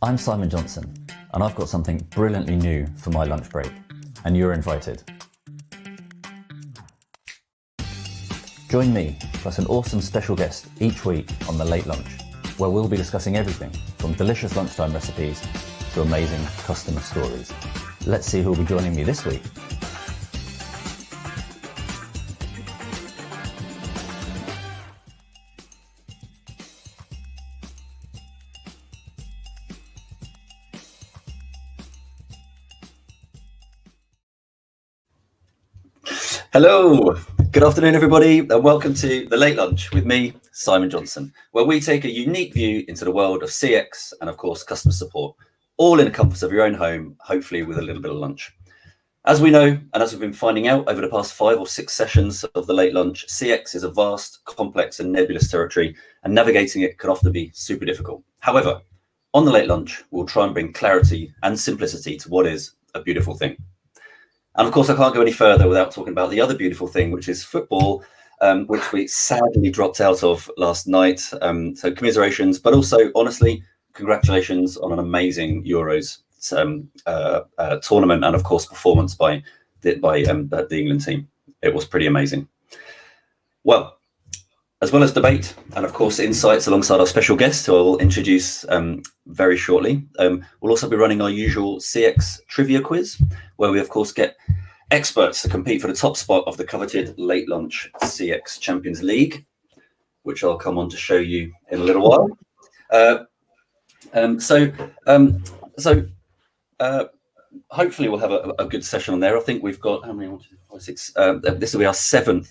I'm Simon Johnson, and I've got something brilliantly new for my lunch break, and you're invited. Join me, plus an awesome special guest each week on The Late Lunch, where we'll be discussing everything from delicious lunchtime recipes to amazing customer stories. Let's see who'll be joining me this week. Hello, good afternoon everybody, and welcome to The Late Lunch with me, Simon Johnson, where we take a unique view into the world of CX and of course customer support, all in the comfort of your own home, hopefully with a little bit of lunch. As we know, and as we've been finding out over the past 5 or 6 sessions of The Late Lunch, CX is a vast, complex and nebulous territory, and navigating it can often be super difficult. However, on The Late Lunch, we'll try and bring clarity and simplicity to what is a beautiful thing. And of course, I can't go any further without talking about the other beautiful thing, which is football, which we sadly dropped out of last night. So commiserations, but also, honestly, congratulations on an amazing Euros tournament and, of course, performance by the England team. It was pretty amazing. Well, as well as debate and, of course, insights alongside our special guest, who I will introduce very shortly. We'll also be running our usual CX trivia quiz, where we, of course, get experts to compete for the top spot of the coveted Late Lunch CX Champions League, which I'll come on to show you in a little while. Hopefully we'll have a good session on there. I think we've got, how many, 1, 2, 3, 4, 6, this will be our 7th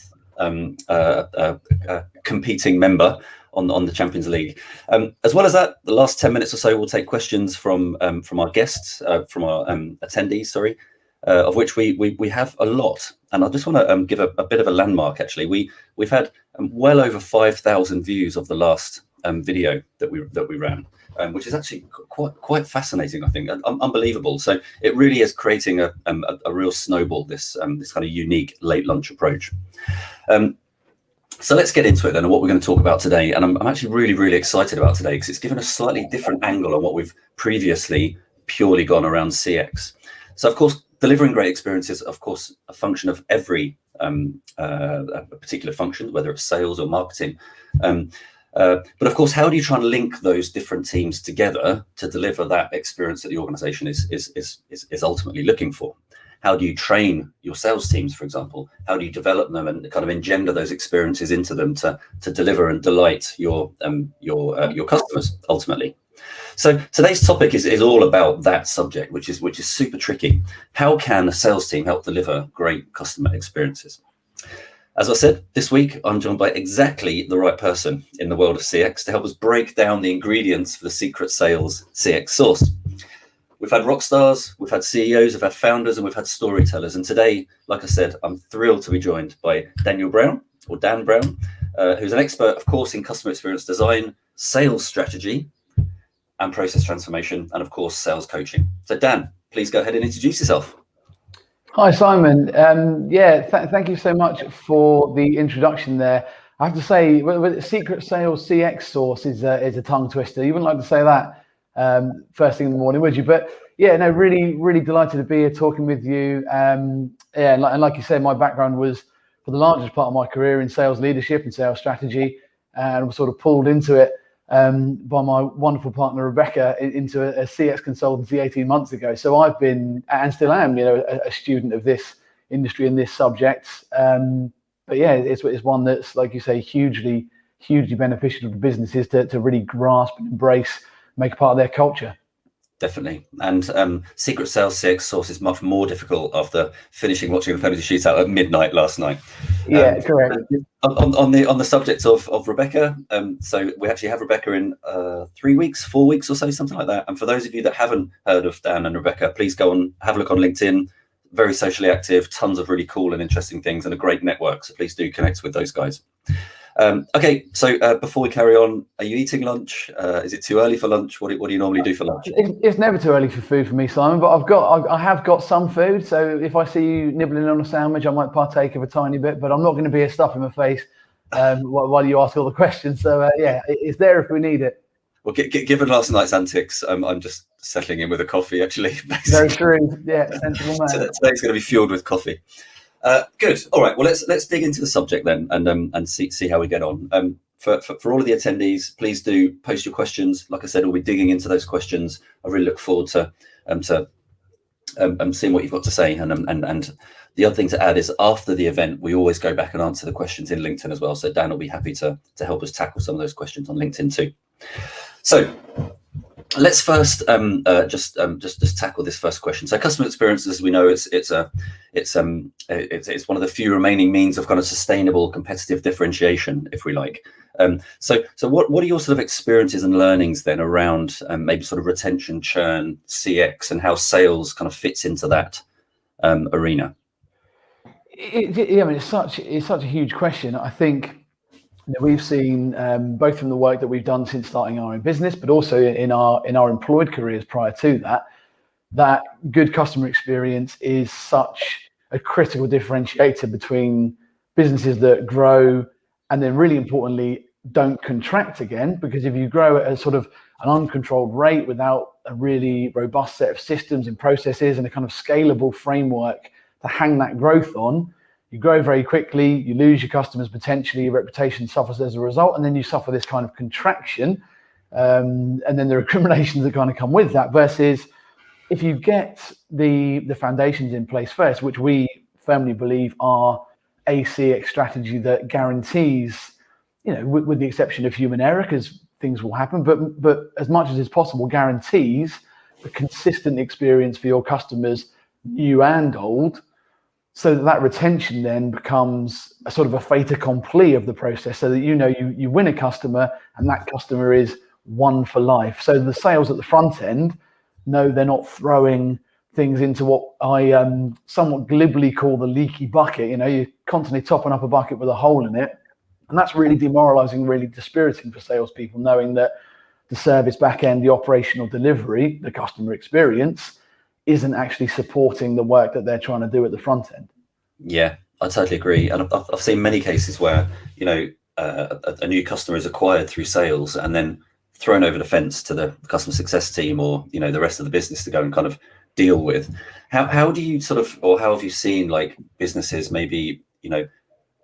competing member on the Champions League. As well as that, the last 10 minutes or so, we'll take questions from our guests, from our attendees, sorry, of which we have a lot. And I just want to give a bit of a landmark. Actually, we've had well over 5,000 views of the last video that we ran, which is actually quite fascinating. I think unbelievable. So it really is creating a real snowball. This kind of unique Late Lunch approach. So let's get into it then, and what we're going to talk about today. And I'm actually really excited about today because it's given a slightly different angle on what we've previously purely gone around CX. So of course, delivering great experiences, of course, a function of every a particular function, whether it's sales or marketing. But of course, how do you try and link those different teams together to deliver that experience that the organization is ultimately looking for? How do you train your sales teams, for example? How do you develop them and kind of engender those experiences into them to deliver and delight your customers ultimately? So today's topic is all about that subject, which is super tricky. How can a sales team help deliver great customer experiences? As I said, this week, I'm joined by exactly the right person in the world of CX to help us break down the ingredients for the secret sales CX sauce. We've had rock stars, we've had CEOs, we've had founders, and we've had storytellers. And today, like I said, I'm thrilled to be joined by Dan Brown, who's an expert, of course, in customer experience design, sales strategy, and process transformation, and of course, sales coaching. So Dan, please go ahead and introduce yourself. Hi, Simon. Thank you so much for the introduction there. I have to say, secret sales CX sauce is a tongue twister. You wouldn't like to say that first thing in the morning, would you? But yeah, no, really delighted to be here talking with you. And like you said, my background was for the largest part of my career in sales leadership and sales strategy, and was sort of pulled into it by my wonderful partner Rebecca into a CX consultancy 18 months ago. So I've been, and still am, a student of this industry and this subject. But yeah, it's one that's, like you say, hugely beneficial to businesses to really grasp and embrace, make a part of their culture. Definitely. And secret sales CX source is much more difficult after finishing watching the penalty shootout at midnight last night. Yeah, correct. On the subject of Rebecca, so we actually have Rebecca in 3 weeks, 4 weeks or so, something like that. And for those of you that haven't heard of Dan and Rebecca, please go on, have a look on LinkedIn. Very socially active, tons of really cool and interesting things, and a great network. So please do connect with those guys. Okay, so before we carry on, are you eating lunch? Is it too early for lunch? What do you normally do for lunch? It's never too early for food for me, Simon. But I have got some food. So if I see you nibbling on a sandwich, I might partake of a tiny bit. But I'm not going to be a stuff in my face while you ask all the questions. So yeah, it's there if we need it. Well, given last night's antics, I'm just settling in with a coffee. Actually, very true. Yeah, sensible man. So today's going to be fueled with coffee. Good. All right. Well, let's dig into the subject then, and see how we get on. For all of the attendees, please do post your questions. Like I said, we'll be digging into those questions. I really look forward to seeing what you've got to say. And the other thing to add is after the event, we always go back and answer the questions in LinkedIn as well. So Dan will be happy to help us tackle some of those questions on LinkedIn too. So let's first just tackle this first question. So customer experience, as we know, it's one of the few remaining means of kind of sustainable competitive differentiation, if we like. So what are your sort of experiences and learnings then around maybe sort of retention, churn, CX, and how sales kind of fits into that arena? I mean, it's such a huge question. I think we've seen both from the work that we've done since starting our own business, but also in our employed careers prior to that good customer experience is such a critical differentiator between businesses that grow and then, really importantly, don't contract again. Because if you grow at a sort of an uncontrolled rate without a really robust set of systems and processes and a kind of scalable framework to hang that growth on, you grow very quickly, you lose your customers potentially, your reputation suffers as a result, and then you suffer this kind of contraction, and then the recriminations that kind of come with that. Versus if you get the foundations in place first, which we firmly believe are a CX strategy that guarantees, with the exception of human error, because things will happen, but as much as is possible, guarantees a consistent experience for your customers, new and old, so that retention then becomes a sort of a fait accompli of the process, so that you win a customer and that customer is one for life. So the sales at the front end know they're not throwing things into what I somewhat glibly call the leaky bucket. You're constantly topping up a bucket with a hole in it. And that's really demoralizing, really dispiriting for salespeople, knowing that the service back end, the operational delivery, the customer experience isn't actually supporting the work that they're trying to do at the front end. Yeah, I totally agree. And I've seen many cases where, a new customer is acquired through sales and then thrown over the fence to the customer success team or, the rest of the business to go and kind of deal with. How do you or how have you seen like businesses maybe,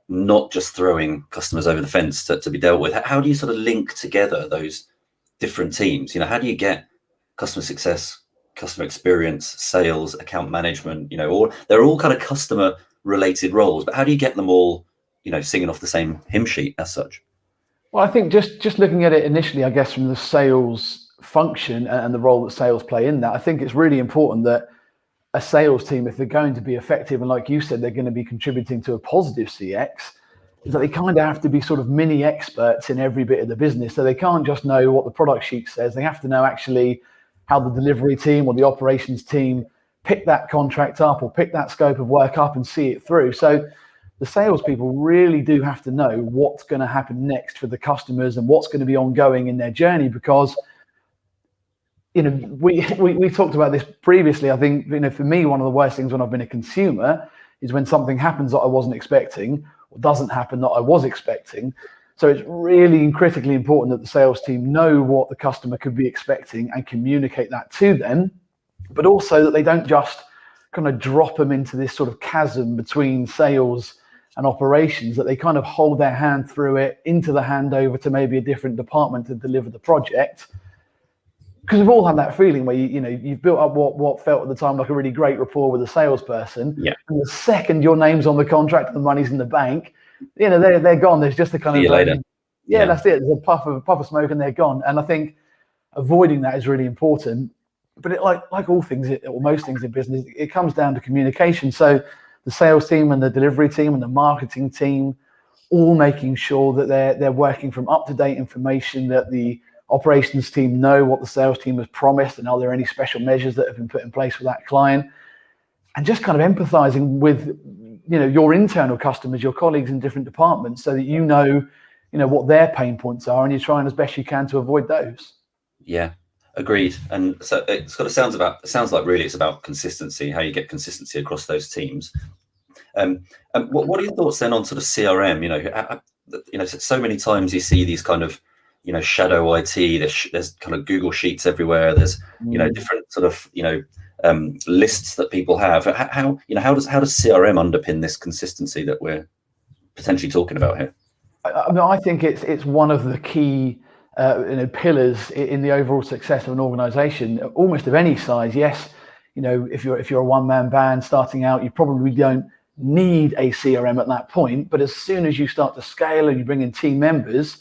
not just throwing customers over the fence to be dealt with? How do you sort of link together those different teams? How do you get customer success, customer experience, sales, account management, or they're all kind of customer related roles, but how do you get them all, singing off the same hymn sheet as such? Well, I think just looking at it initially, I guess, from the sales function and the role that sales play in that, I think it's really important that a sales team, if they're going to be effective, and like you said, they're going to be contributing to a positive CX, is that they kind of have to be sort of mini experts in every bit of the business. So they can't just know what the product sheet says. They have to know actually how the delivery team or the operations team pick that contract up or pick that scope of work up and see it through. So the salespeople really do have to know what's going to happen next for the customers and what's going to be ongoing in their journey, because we talked about this previously. I think, for me, one of the worst things when I've been a consumer is when something happens that I wasn't expecting or doesn't happen that I was expecting. So it's really critically important that the sales team know what the customer could be expecting and communicate that to them, but also that they don't just kind of drop them into this sort of chasm between sales and operations, that they kind of hold their hand through it into the handover to maybe a different department to deliver the project. Because we've all had that feeling where you've built up what felt at the time like a really great rapport with a salesperson. Yeah. And the second your name's on the contract and the money's in the bank, they're gone. There's just a kind See of you later. That's it. There's a puff of smoke and they're gone. And I think avoiding that is really important. but like all things, or most things in business, it comes down to communication. So the sales team and the delivery team and the marketing team, all making sure that they're working from up-to-date information, that the operations team know what the sales team has promised, and are there any special measures that have been put in place for that client, and just kind of empathizing with your internal customers, your colleagues in different departments, so that you know what their pain points are, and you're trying as best you can to avoid those. Yeah, agreed. And so it sort of sounds like really it's about consistency, how you get consistency across those teams. What are your thoughts then on sort of CRM? So many times you see these kind of shadow IT. There's kind of Google Sheets everywhere. There's different sort of lists that people have. How does CRM underpin this consistency that we're potentially talking about here? I think it's one of the key pillars in the overall success of an organization, almost of any size. Yes, if you're a one-man band starting out, you probably don't need a CRM at that point, but as soon as you start to scale and you bring in team members,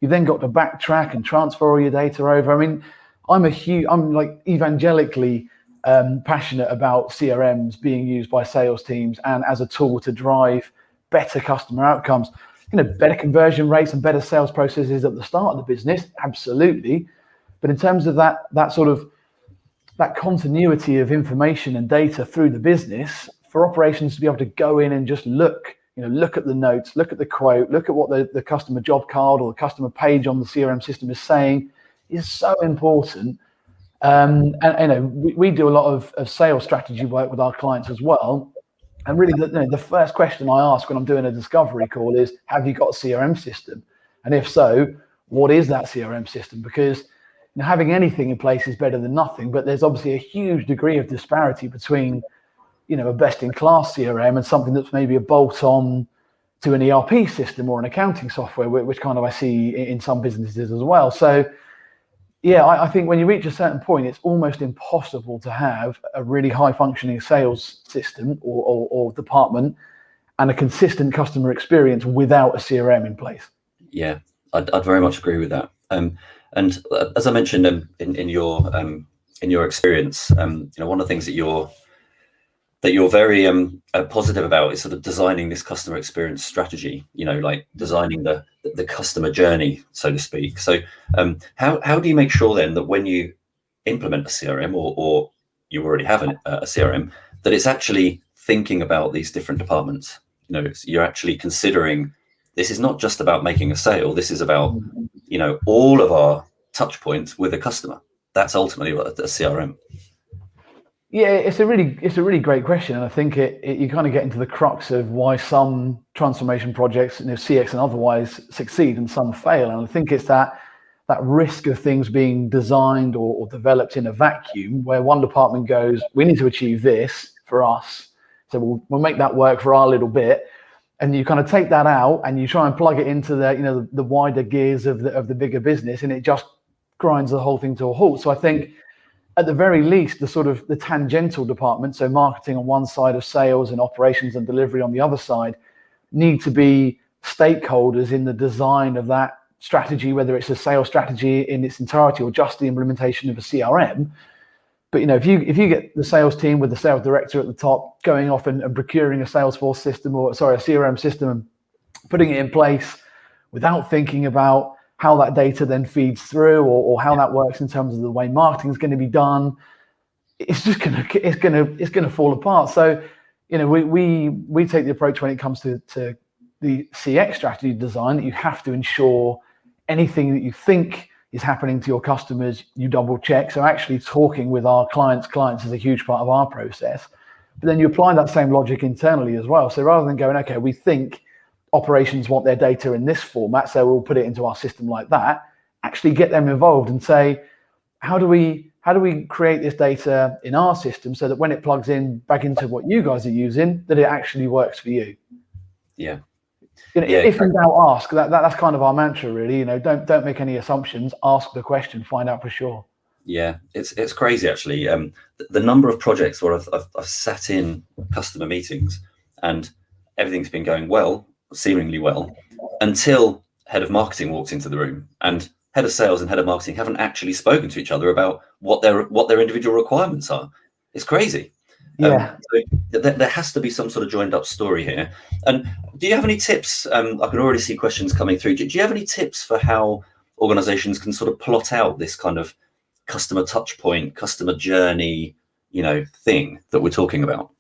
you've then got to backtrack and transfer all your data over. I mean, I'm like evangelically passionate about CRMs being used by sales teams and as a tool to drive better customer outcomes. Better conversion rates and better sales processes at the start of the business, absolutely. But in terms of that continuity of information and data through the business, for operations to be able to go in and just look at the notes, look at the quote, look at what the customer job card or the customer page on the CRM system is saying, is so important. We do a lot of sales strategy work with our clients as well. And really, the first question I ask when I'm doing a discovery call is, have you got a CRM system? And if so, what is that CRM system? Because having anything in place is better than nothing, but there's obviously a huge degree of disparity between a best-in-class CRM and something that's maybe a bolt-on to an ERP system or an accounting software, which kind of I see in some businesses as well. So yeah, I think when you reach a certain point, it's almost impossible to have a really high-functioning sales system or department and a consistent customer experience without a CRM in place. Yeah, I'd very much agree with that. And as I mentioned in your experience, one of the things that you're very positive about is sort of designing this customer experience strategy, like designing the customer journey, so to speak. So how do you make sure then that when you implement a CRM or you already have a CRM, that it's actually thinking about these different departments? You're actually considering this is not just about making a sale. This is about, all of our touch points with a customer. That's ultimately what a CRM. Yeah, it's a really great question, and I think you kind of get into the crux of why some transformation projects, CX and otherwise, succeed and some fail. And I think it's that risk of things being designed or developed in a vacuum, where one department goes, "We need to achieve this for us, so we'll make that work for our little bit," and you kind of take that out and you try and plug it into the wider gears of the bigger business, and it just grinds the whole thing to a halt. So I think, at the very least, the tangential department, so marketing on one side of sales and operations and delivery on the other side, need to be stakeholders in the design of that strategy, whether it's a sales strategy in its entirety or just the implementation of a CRM. But if you get the sales team with the sales director at the top going off and procuring a Salesforce system a CRM system and putting it in place without thinking about how that data then feeds through or how that works in terms of the way marketing is going to be done, it's gonna fall apart. So we take the approach when it comes to the CX strategy design that you have to ensure anything that you think is happening to your customers, you double check. So actually talking with our clients is a huge part of our process. But then you apply that same logic internally as well. So rather than going, okay, we think operations want their data in this format, so we'll put it into our system like that, actually get them involved and say, how do we create this data in our system so that when it plugs in back into what you guys are using, that it actually works for you? Yeah. If in doubt, ask. That's kind of our mantra, really. Don't make any assumptions. Ask the question. Find out for sure. Yeah, it's crazy actually. The number of projects where I've sat in customer meetings and everything's been going well, seemingly well, until head of marketing walks into the room and head of sales and head of marketing haven't actually spoken to each other about what their individual requirements are. It's crazy. Yeah. So there has to be some sort of joined up story here. And do you have any tips? I can already see questions coming through. Do you have any tips for how organizations can sort of plot out this kind of customer touch point, customer journey, thing that we're talking about?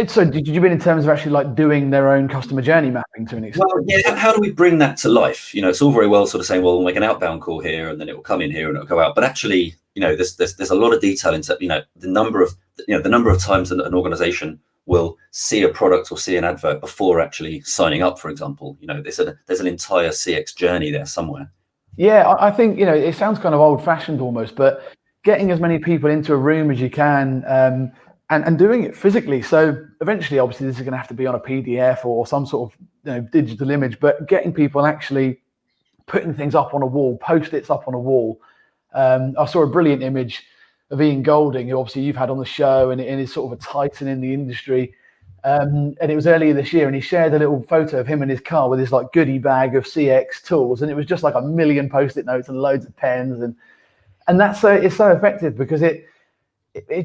So did you mean in terms of actually like doing their own customer journey mapping to an extent? Well, yeah, how do we bring that to life? It's all very well sort of saying, well, we'll make an outbound call here and then it will come in here and it'll go out. But actually, there's a lot of detail into, the number of times an organization will see a product or see an advert before actually signing up, for example. There's an entire CX journey there somewhere. Yeah, I think, it sounds kind of old fashioned almost, but getting as many people into a room as you can, and doing it physically. So eventually, obviously, this is going to have to be on a PDF or some sort of digital image, but getting people actually putting things up on a wall, Post-its up on a wall. I saw a brilliant image of Ian Golding, who obviously you've had on the show and is sort of a titan in the industry. And it was earlier this year, and he shared a little photo of him in his car with his like goodie bag of CX tools, and it was just like a million Post-it notes and loads of pens, and that's it's so effective because it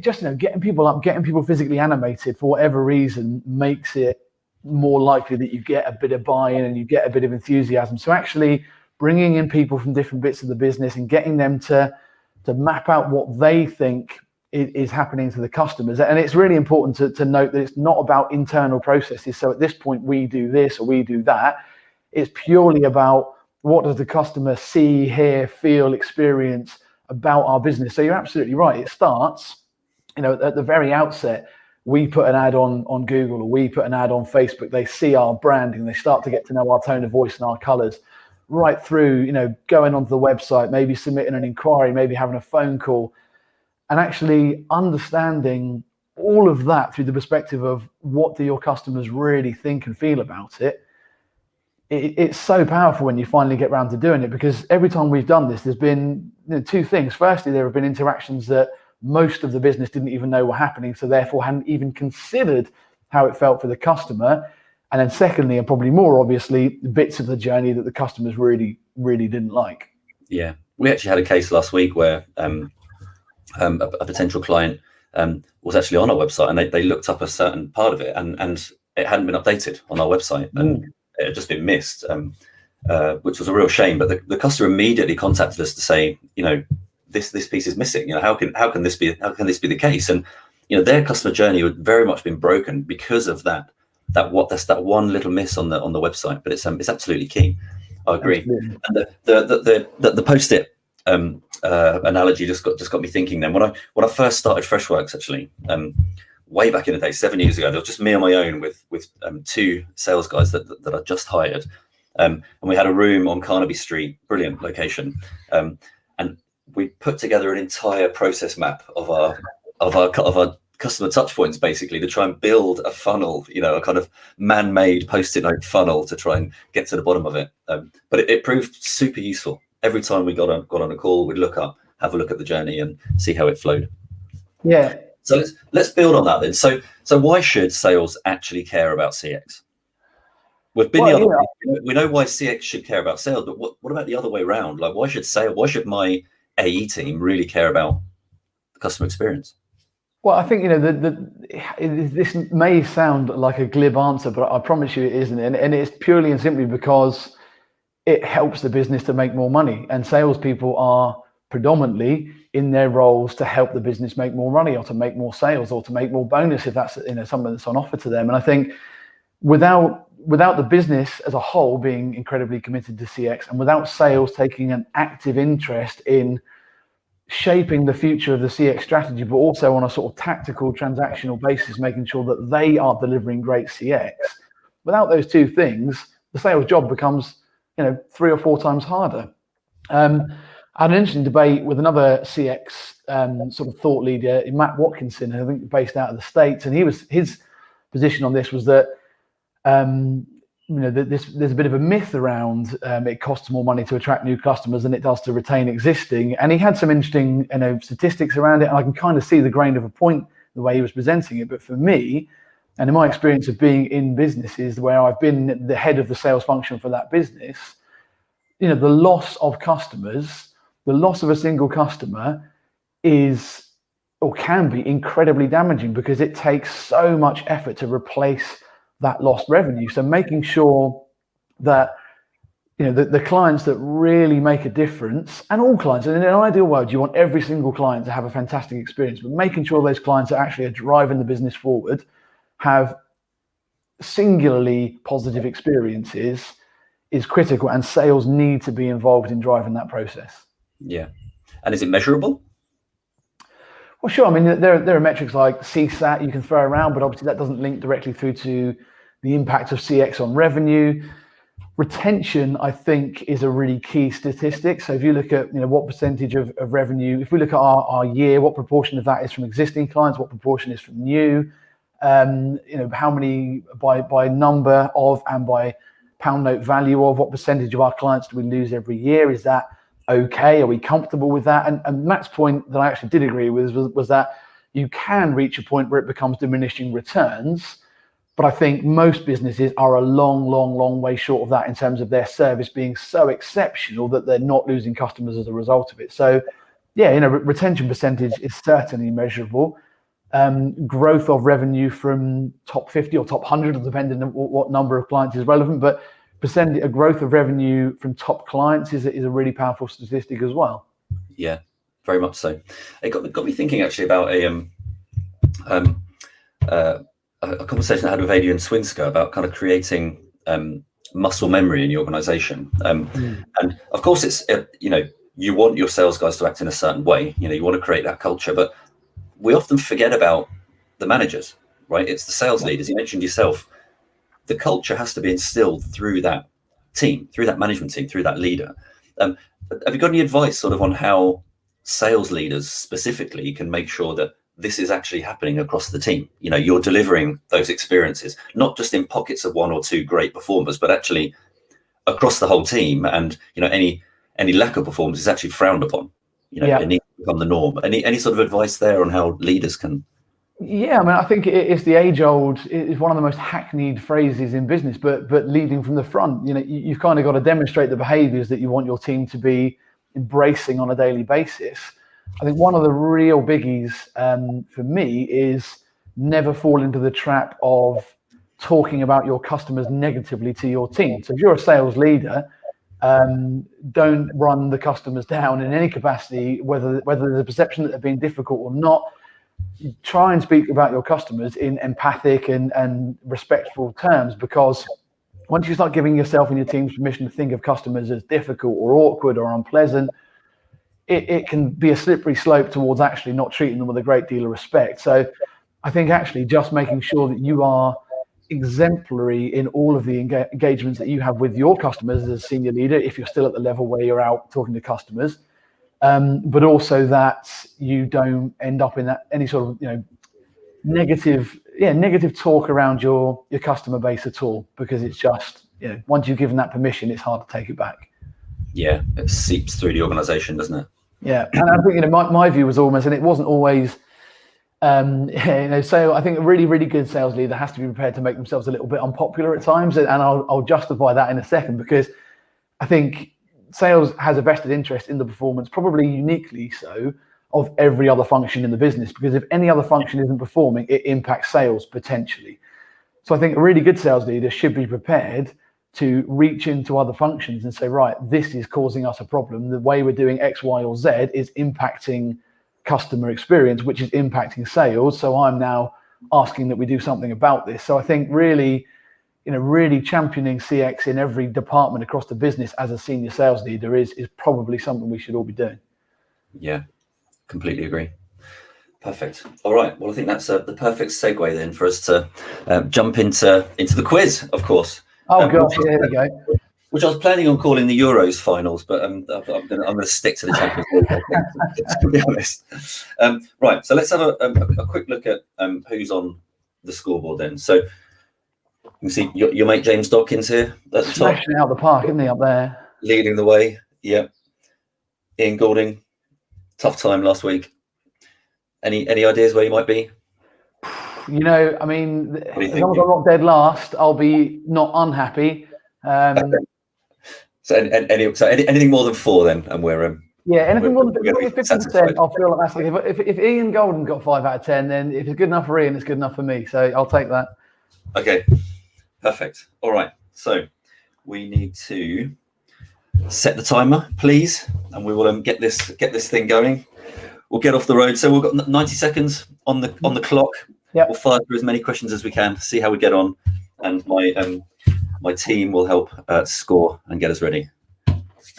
just getting people up, getting people physically animated for whatever reason makes it more likely that you get a bit of buy-in and you get a bit of enthusiasm. So actually bringing in people from different bits of the business and getting them to map out what they think is happening to the customers. And it's really important to note that it's not about internal processes. So at this point we do this or we do that. It's purely about what does the customer see, hear, feel, experience about our business. So you're absolutely right. It starts, at the very outset, we put an ad on Google or we put an ad on Facebook. They see our branding. They start to get to know our tone of voice and our colors, right through, going onto the website, maybe submitting an inquiry, maybe having a phone call, and actually understanding all of that through the perspective of what do your customers really think and feel about it. It's so powerful when you finally get around to doing it, because every time we've done this, there's been two things. Firstly, there have been interactions that most of the business didn't even know were happening, so therefore hadn't even considered how it felt for the customer. And then secondly, and probably more obviously, the bits of the journey that the customers really, really didn't like. Yeah, we actually had a case last week where a potential client was actually on our website, and they looked up a certain part of it, and it hadn't been updated on our website, and it had just been missed, which was a real shame. But the customer immediately contacted us to say, this piece is missing. How can this be the case? And their customer journey had very much been broken because of that one little miss on the website. But it's absolutely key. I agree. Absolutely. And the Post-it analogy just got me thinking. Then when I first started Freshworks, actually, way back in the day, 7 years ago, there was just me on my own with two sales guys that I just hired, and we had a room on Carnaby Street, brilliant location, and we put together an entire process map of our customer touch points, basically, to try and build a funnel, a kind of man-made Post-it note funnel to try and get to the bottom of it. But it proved super useful. Every time we got on a call, we'd have a look at the journey and see how it flowed. Yeah. So let's build on that then. So why should sales actually care about CX? We've been we know why CX should care about sales, but what about the other way around? Like, why should my AE team really care about the customer experience? Well, I think this may sound like a glib answer, but I promise you it isn't, and it's purely and simply because it helps the business to make more money, and salespeople are predominantly in their roles to help the business make more money, or to make more sales, or to make more bonus if that's something that's on offer to them. And I think without the business as a whole being incredibly committed to CX, and without sales taking an active interest in shaping the future of the CX strategy, but also on a sort of tactical transactional basis, making sure that they are delivering great CX, without those two things, the sales job becomes 3 or 4 times harder. I had an interesting debate with another CX sort of thought leader, Matt Watkinson, I think based out of the States, and his position on this was that there's a bit of a myth around it costs more money to attract new customers than it does to retain existing. And he had some interesting statistics around it, and I can kind of see the grain of a point the way he was presenting it. But for me, and in my experience of being in businesses where I've been the head of the sales function for that business, the loss of customers, the loss of a single customer is, or can be, incredibly damaging because it takes so much effort to replace that lost revenue. So making sure that the clients that really make a difference, and all clients, and in an ideal world, you want every single client to have a fantastic experience, but making sure those clients that actually are driving the business forward have singularly positive experiences is critical, and sales need to be involved in driving that process. Yeah. And is it measurable? Well, sure. I mean, there are metrics like CSAT you can throw around, but obviously that doesn't link directly through to the impact of CX on revenue. Retention, I think, is a really key statistic. So if you look at what percentage of revenue, if we look at our year, what proportion of that is from existing clients, what proportion is from new, how many by number of and by pound note value of, what percentage of our clients do we lose every year? Is that okay? Are we comfortable with that? And Matt's point that I actually did agree with was that you can reach a point where it becomes diminishing returns. But I think most businesses are a long way short of that in terms of their service being so exceptional that they're not losing customers as a result of it. So, yeah, retention percentage is certainly measurable. Growth of revenue from top 50 or top 100, depending on what number of clients is relevant. But a growth of revenue from top clients is a really powerful statistic as well. Yeah, very much so. It got me thinking actually about a conversation I had with Adrian Swinska about kind of creating muscle memory in your organization. And of course, it's, you want your sales guys to act in a certain way. You want to create that culture, but we often forget about the managers, right? It's the sales leaders. You mentioned yourself. The culture has to be instilled through that team, through that management team, through that leader. Have you got any advice sort of on how sales leaders specifically can make sure that this is actually happening across the team? You're delivering those experiences, not just in pockets of one or two great performers, but actually across the whole team. And, any lack of performance is actually frowned upon. It needs to become the norm. Any sort of advice there on how leaders can? Yeah, I mean, I think it's the age-old, it's one of the most hackneyed phrases in business, but leading from the front. You've kind of got to demonstrate the behaviors that you want your team to be embracing on a daily basis. I think one of the real biggies for me is never fall into the trap of talking about your customers negatively to your team. So if you're a sales leader, don't run the customers down in any capacity, whether there's a perception that they're being difficult or not. Try and speak about your customers in empathic and respectful terms, because once you start giving yourself and your team's permission to think of customers as difficult or awkward or unpleasant, it can be a slippery slope towards actually not treating them with a great deal of respect. So I think actually just making sure that you are exemplary in all of the engagements that you have with your customers as a senior leader, if you're still at the level where you're out talking to customers, but also that you don't end up in that any sort of negative talk around your customer base at all, because it's just once you've given that permission, it's hard to take it back. Yeah, it seeps through the organization, doesn't it? Yeah, and I think my view was almost, and it wasn't always, so I think a really good sales leader has to be prepared to make themselves a little bit unpopular at times, and I'll justify that in a second, because I think sales has a vested interest in the performance, probably uniquely so, of every other function in the business, because if any other function isn't performing, it impacts sales potentially. So I think a really good sales leader should be prepared to reach into other functions and say, right, this is causing us a problem. The way we're doing X, Y, or Z is impacting customer experience, which is impacting sales. So I'm now asking that we do something about this. So I think really championing CX in every department across the business as a senior sales leader is probably something we should all be doing. Yeah, completely agree. Perfect. All right. Well, I think that's the perfect segue then for us to jump into the quiz, of course. Oh gosh, here we go. Which I was planning on calling the Euros finals, but I'm going to stick to the Champions League, to be honest. Right. So let's have a quick look at who's on the scoreboard then. So you can see your mate James Dawkins here at the top. Smashing it out the park, isn't he, up there? Leading the way. Yeah. Ian Goulding, tough time last week. Any ideas where you might be? I mean, as long as I'm not dead last, I'll be not unhappy. So anything more than 4 then, and we're Yeah, anything more than we're gonna be 50%, satisfied. I'll feel like that's if Ian Golden got 5 out of 10, then if it's good enough for Ian, it's good enough for me. So I'll take that. Okay, perfect. All right, so we need to set the timer, please, and we will get this thing going. We'll get off the road. So we've got 90 seconds on the clock. Yep. We'll fire through as many questions as we can, see how we get on, and my team will help score and get us ready.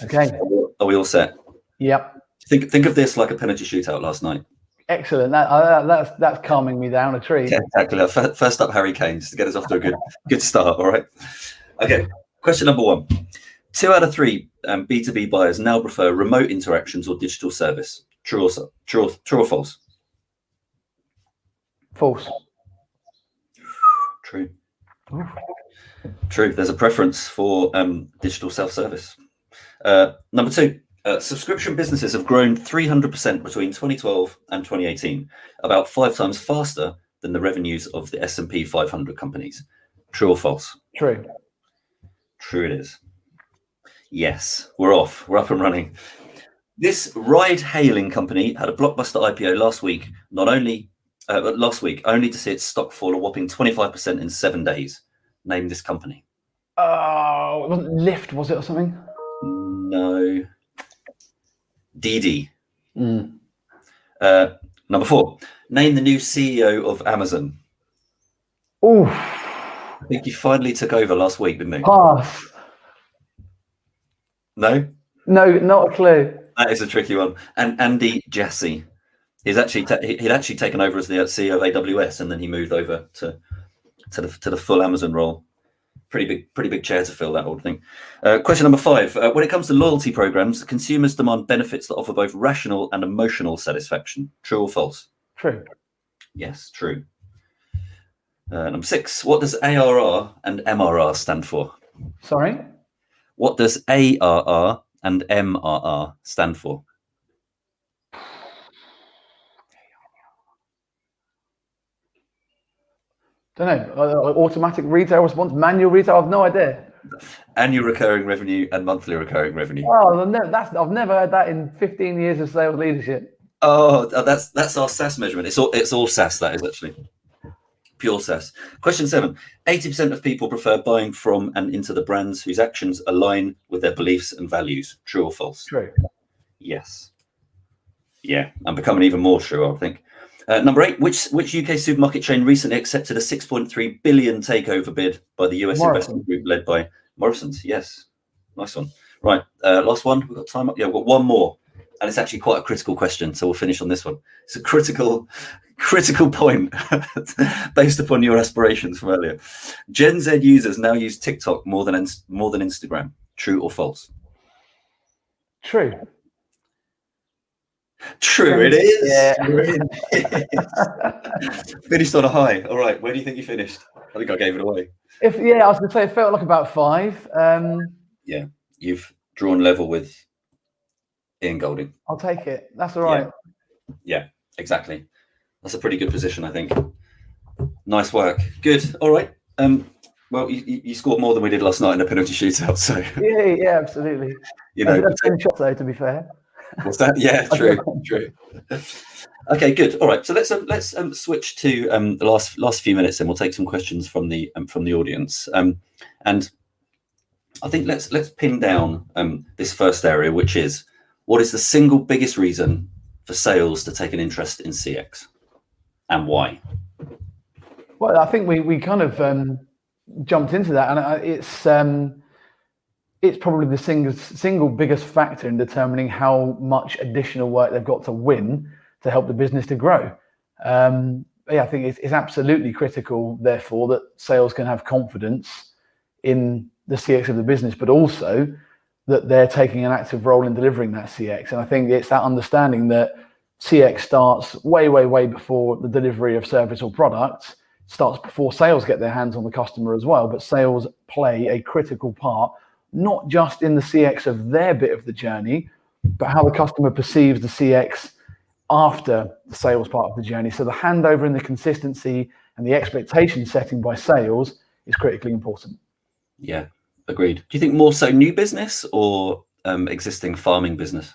Okay. Are we all set? Yep. Think of this like a penalty shootout last night. Excellent. That's calming me down a treat. Yeah, exactly. First up, Harry Kane, just to get us off to a good start. All right. Okay. Question number 1. 2 out of 3 B2B buyers now prefer remote interactions or digital service. True or false? False. True. True. There's a preference for digital self-service. Number 2. Subscription businesses have grown 300% between 2012 and 2018, about 5 times faster than the revenues of the S&P 500 companies. True or false? True. True it is. Yes, we're off. We're up and running. This ride-hailing company had a blockbuster IPO last week, only to see its stock fall a whopping 25% in 7 days. Name this company. Oh, it wasn't Lyft, was it, or something? No. Didi. Mm. Number 4. Name the new CEO of Amazon. Oof. I think he finally took over last week, didn't he? Pass. No? No, not a clue. That is a tricky one. And Andy Jassy. He'd actually taken over as the CEO of AWS, and then he moved over to the full Amazon role. Pretty big chair to fill, that old thing. Question number 5. When it comes to loyalty programs, consumers demand benefits that offer both rational and emotional satisfaction. True or false? True. Yes, true. Number 6. What does ARR and MRR stand for? Sorry? What does ARR and MRR stand for? Don't know. Automatic retail response, manual retail. I've no idea. Annual recurring revenue and monthly recurring revenue. Oh, I've never heard that in 15 years of sales leadership. Oh, that's our SaaS measurement. It's all SaaS, that is actually pure SaaS. Question 7. 80% of people prefer buying from and into the brands whose actions align with their beliefs and values. True or false? True. Yes. Yeah, and becoming even more true, I think. Number 8. Which UK supermarket chain recently accepted a 6.3 billion takeover bid by the US investment group led by Morrison's? Yes, nice one. Right, last one. We've got time up. Yeah, we've got one more, and it's actually quite a critical question, so we'll finish on this one. It's a critical point based upon your aspirations from earlier. Gen Z users now use TikTok more than Instagram. True or false? True. True it is. Yeah. Finished on a high. All right, where do you think you finished? I think I gave it away. I was going to say it felt like about 5. Yeah, you've drawn level with Ian Golding. I'll take it. That's all right. Yeah, exactly. That's a pretty good position, I think. Nice work. Good. All right. Well, you scored more than we did last night in a penalty shootout. So yeah, absolutely. You know, 10 shots though, to be fair. What's that? Yeah, true. Okay, good. All right, so let's switch to the last few minutes, and we'll take some questions from the audience. And I think let's pin down this first area, which is what is the single biggest reason for sales to take an interest in CX, and why? Well, I think we kind of jumped into that, and it's probably the single biggest factor in determining how much additional work they've got to win to help the business to grow. I think it's absolutely critical, therefore, that sales can have confidence in the CX of the business, but also that they're taking an active role in delivering that CX. And I think it's that understanding that CX starts way, way, way before the delivery of service or product, starts before sales get their hands on the customer as well. But sales play a critical part, not just in the CX of their bit of the journey, but how the customer perceives the CX after the sales part of the journey. So the handover and the consistency and the expectation setting by sales is critically important. Yeah, Agreed. Do you think more so new business or existing farming business?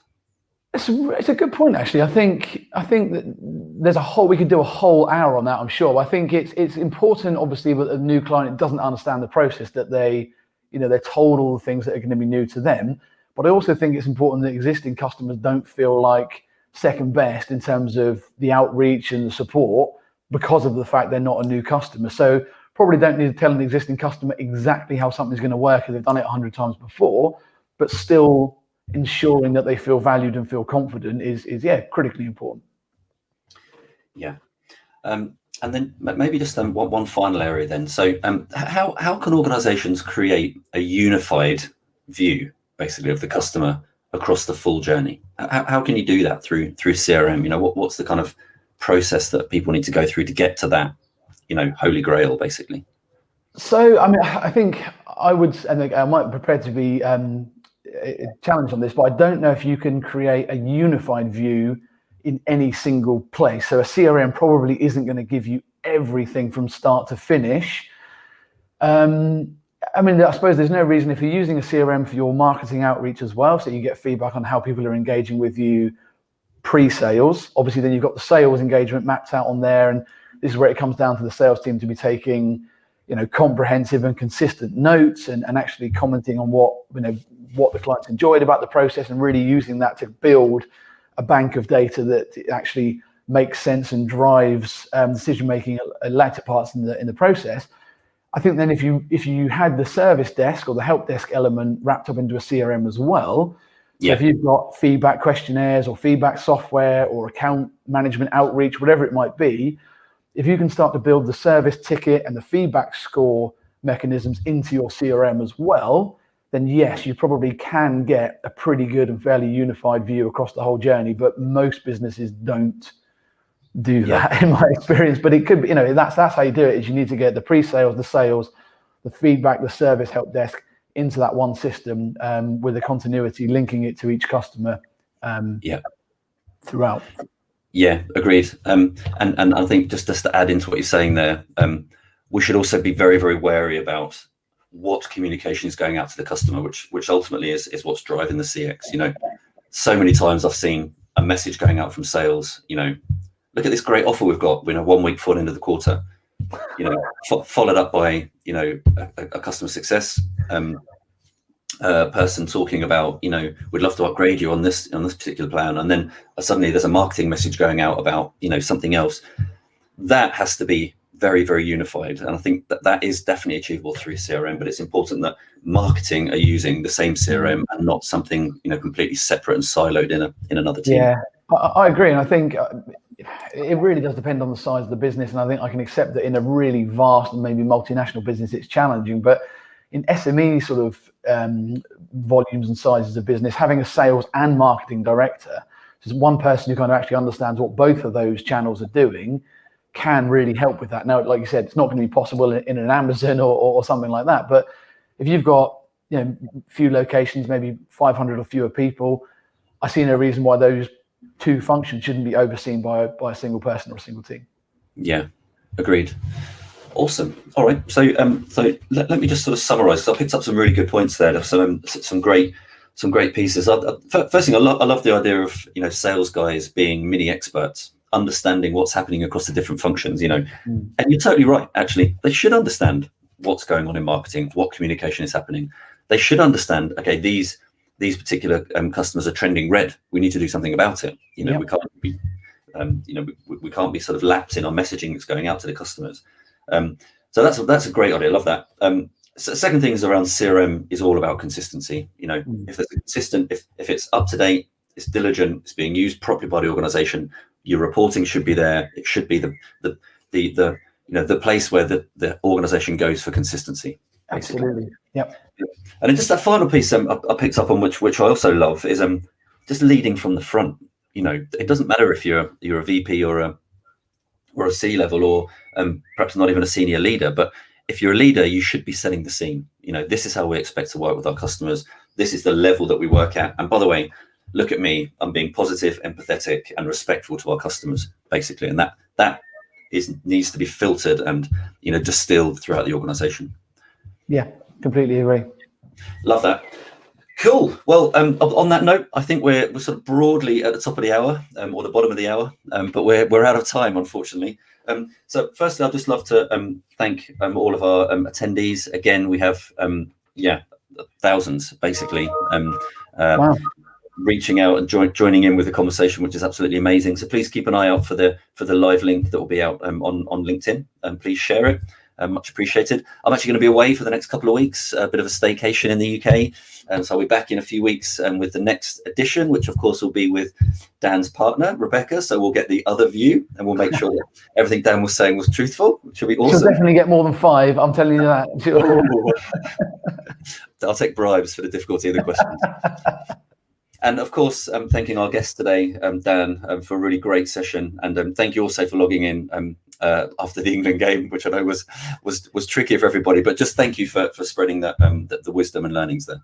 It's a good point, actually. I think that there's we could do a whole hour on that, I'm sure. I think it's important, obviously, with a new client doesn't understand the process, that they're told all the things that are going to be new to them. But I also think it's important that existing customers don't feel like second best in terms of the outreach and the support because of the fact they're not a new customer. So probably don't need to tell an existing customer exactly how something's going to work if they've done it 100 times before, but still ensuring that they feel valued and feel confident is critically important. Yeah. And then maybe just one final area then. So how can organizations create a unified view basically of the customer across the full journey? How can you do that through CRM? What's the kind of process that people need to go through to get to that, holy grail basically? So, I think I would, and I might be prepared to be challenged on this, but I don't know if you can create a unified view in any single place. So a CRM probably isn't going to give you everything from start to finish. I suppose there's no reason, if you're using a CRM for your marketing outreach as well, so you get feedback on how people are engaging with you pre-sales, obviously then you've got the sales engagement mapped out on there, and this is where it comes down to the sales team to be taking comprehensive and consistent notes and actually commenting on what the clients enjoyed about the process, and really using that to build a bank of data that actually makes sense and drives decision making at later parts in the process. I think then if you had the service desk or the help desk element wrapped up into a CRM as well, so if you've got feedback questionnaires or feedback software or account management outreach, whatever it might be, if you can start to build the service ticket and the feedback score mechanisms into your CRM as well, then yes, you probably can get a pretty good and fairly unified view across the whole journey. But most businesses don't do that, in my experience. But it could be, that's how you do it, is you need to get the pre-sales, the sales, the feedback, the service help desk into that one system with a continuity linking it to each customer throughout. Yeah, agreed. And I think just to add into what you're saying there, we should also be very, very wary about what communication is going out to the customer, which ultimately is what's driving the CX. So many times I've seen a message going out from sales, look at this great offer we've got, 1 week before the end of the quarter, followed up by, a customer success person talking about, we'd love to upgrade you on this particular plan. And then suddenly there's a marketing message going out about, something else. That has to be very, very unified. And I think that is definitely achievable through CRM, but it's important that marketing are using the same CRM and not something, completely separate and siloed in another team. Yeah, I agree. And I think it really does depend on the size of the business. And I think I can accept that in a really vast and maybe multinational business, it's challenging. But in SME sort of volumes and sizes of business, having a sales and marketing director, just one person who kind of actually understands what both of those channels are doing, can really help with that. Now, like you said, it's not going to be possible in an Amazon or something like that. But if you've got few locations, maybe 500 or fewer people, I see no reason why those two functions shouldn't be overseen by a single person or a single team. Yeah, agreed. Awesome. All right. So let me just sort of summarize. So I picked up some really good points there. Some great pieces. First thing, I love the idea of sales guys being mini experts, understanding what's happening across the different functions. And you're totally right. Actually, they should understand what's going on in marketing, what communication is happening. They should understand. Okay, these particular customers are trending red. We need to do something about it. We can't be, we can't be sort of lapsed in our messaging that's going out to the customers. So that's a great idea. I love that. So second thing is around CRM is all about consistency. If there's consistent, if it's up to date, it's diligent, it's being used properly by the organization, your reporting should be there. It should be the place where the organization goes for consistency. Basically. Absolutely. Yep. And then just that final piece I picked up on, which I also love, is just leading from the front. It doesn't matter if you're a VP or a C-level or perhaps not even a senior leader, but if you're a leader, you should be setting the scene. This is how we expect to work with our customers. This is the level that we work at. And by the way, look at me. I'm being positive, empathetic, and respectful to our customers, basically. And that needs to be filtered and distilled throughout the organization. Yeah, completely agree. Love that. Cool. Well, on that note, I think we're sort of broadly at the top of the hour, or the bottom of the hour, but we're out of time, unfortunately. So firstly, I'd just love to thank all of our attendees. Again, we have thousands basically Wow. reaching out and joining in with the conversation, which is absolutely amazing. So please keep an eye out for the live link that will be out on LinkedIn, and please share it. Much appreciated. I'm actually going to be away for the next couple of weeks, a bit of a staycation in the UK. So I'll be back in a few weeks with the next edition, which of course will be with Dan's partner, Rebecca. So we'll get the other view and we'll make sure that everything Dan was saying was truthful, which will be awesome. She'll definitely get more than 5. I'm telling you that. I'll take bribes for the difficulty of the questions. And of course, thanking our guest today, Dan, for a really great session. And thank you also for logging in after the England game, which I know was tricky for everybody. But just thank you for spreading that the wisdom and learnings there.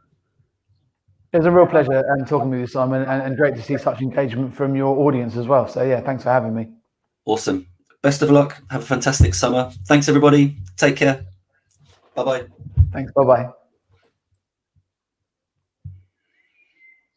It was a real pleasure talking with you, Simon, and great to see such engagement from your audience as well. So yeah, thanks for having me. Awesome. Best of luck. Have a fantastic summer. Thanks, everybody. Take care. Bye-bye. Thanks. Bye-bye.